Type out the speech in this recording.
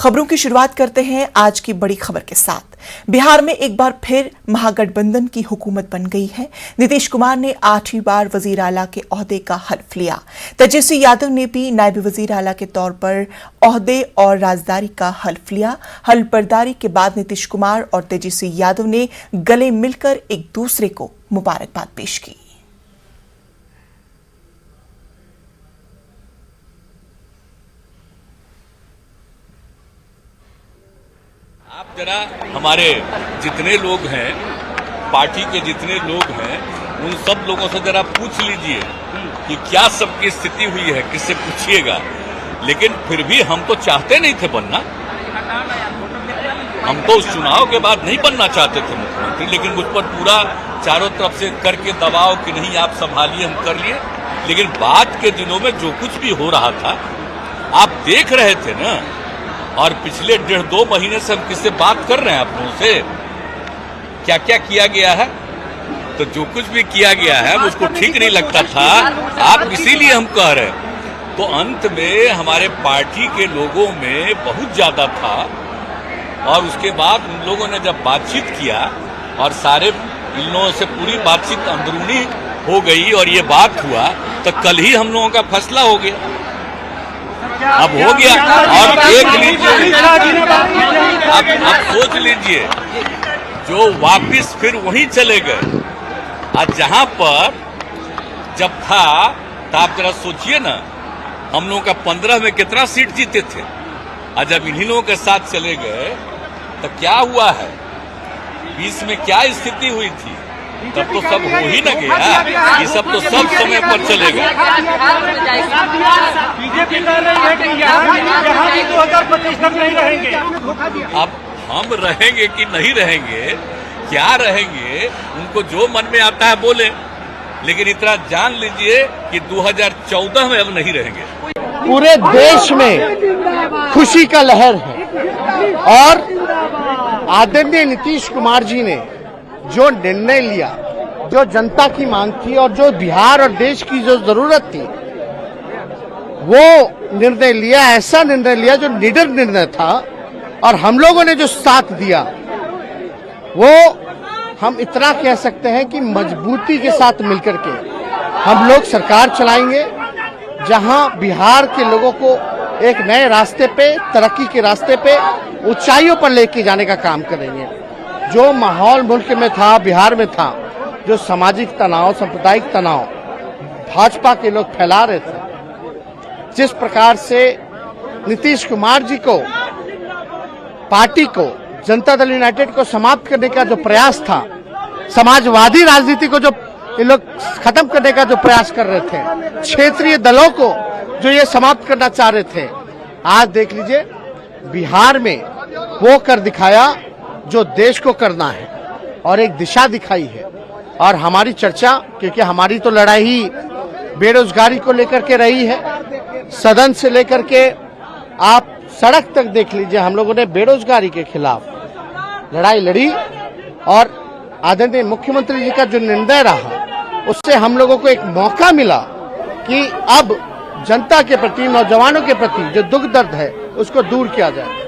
खबरों की शुरुआत करते हैं आज की बड़ी खबर के साथ। बिहार में एक बार फिर महागठबंधन की हुकूमत बन गई है। नीतीश कुमार ने 8वीं बार वजीर आला के ओहदे का हल्फ लिया। तेजस्वी यादव ने भी नायब वजीर आला के तौर पर ओहदे और राजदारी का हल्फ लिया। हल्फ बर्दारी के बाद नीतीश कुमार और तेजस्वी यादव ने गले मिलकर एक दूसरे को मुबारकबाद पेश की। आप जरा हमारे जितने लोग हैं, पार्टी के जितने लोग हैं, उन सब लोगों से जरा पूछ लीजिए कि क्या सबकी स्थिति हुई है, किससे पूछिएगा। लेकिन फिर भी हम तो चाहते नहीं थे बनना, हम तो उस चुनाव के बाद नहीं बनना चाहते थे मुख्यमंत्री, लेकिन मुझ पर पूरा चारों तरफ से करके दबाव कि नहीं आप संभालिए, हम कर लिए। लेकिन बाद के दिनों में जो कुछ भी हो रहा था आप देख रहे थे ना, और पिछले 1.5-2 महीने से हम किससे बात कर रहे हैं आप लोगों से, क्या क्या किया गया है। तो जो कुछ भी किया गया है मुझको ठीक नहीं लगता था, आप इसीलिए हम कह रहे हैं। तो अंत में हमारे पार्टी के लोगों में बहुत ज्यादा था, और उसके बाद उन लोगों ने जब बातचीत किया और सारे इन लोगों से पूरी बातचीत अंदरूनी हो गई और ये बात हुआ, तो कल ही हम लोगों का फैसला हो गया। अब हो गया और देख लीजिए, आप सोच लीजिए, जो वापिस फिर वहीं चले गए। आज जहां पर जब था, तो आप जरा सोचिए ना, हम लोगों का 15 में कितना सीट जीते थे, आज जब इन्हीं लोगों के साथ चले गए तो क्या हुआ है, 20 में क्या स्थिति हुई थी, तब तो सब हो ही न गया। ये सब तो सब समय पर चलेगा। बीजेपी कह रही है कि यहाँ भी 2025 तक नहीं रहेंगे। अब हम रहेंगे कि नहीं रहेंगे, क्या रहेंगे, उनको जो मन में आता है बोले, लेकिन इतना जान लीजिए कि 2014 में अब नहीं रहेंगे। पूरे देश में खुशी का लहर है, और आदरणीय नीतीश कुमार जी ने जो निर्णय लिया, जो जनता की मांग थी और जो बिहार और देश की जो जरूरत थी, वो निर्णय लिया। ऐसा निर्णय लिया जो निडर निर्णय था, और हम लोगों ने जो साथ दिया, वो हम इतना कह सकते हैं कि मजबूती के साथ मिलकर के हम लोग सरकार चलाएंगे, जहां बिहार के लोगों को एक नए रास्ते पे, तरक्की के रास्ते पे, ऊंचाइयों पर लेके जाने का काम करेंगे। जो माहौल मुल्क में था, बिहार में था, जो सामाजिक तनाव, सांप्रदायिक तनाव भाजपा के लोग फैला रहे थे, जिस प्रकार से नीतीश कुमार जी को, पार्टी को, जनता दल यूनाइटेड को समाप्त करने का जो प्रयास था, समाजवादी राजनीति को जो ये लोग खत्म करने का जो प्रयास कर रहे थे, क्षेत्रीय दलों को जो ये समाप्त करना चाह रहे थे, आज देख लीजिए बिहार में वो कर दिखाया जो देश को करना है, और एक दिशा दिखाई है। और हमारी चर्चा, क्योंकि हमारी तो लड़ाई ही बेरोजगारी को लेकर के रही है, सदन से लेकर के आप सड़क तक देख लीजिए, हम लोगों ने बेरोजगारी के खिलाफ लड़ाई लड़ी, और आदरणीय मुख्यमंत्री जी का जो निर्णय रहा, उससे हम लोगों को एक मौका मिला कि अब जनता के प्रति, नौजवानों के प्रति जो दुख दर्द है, उसको दूर किया जाए।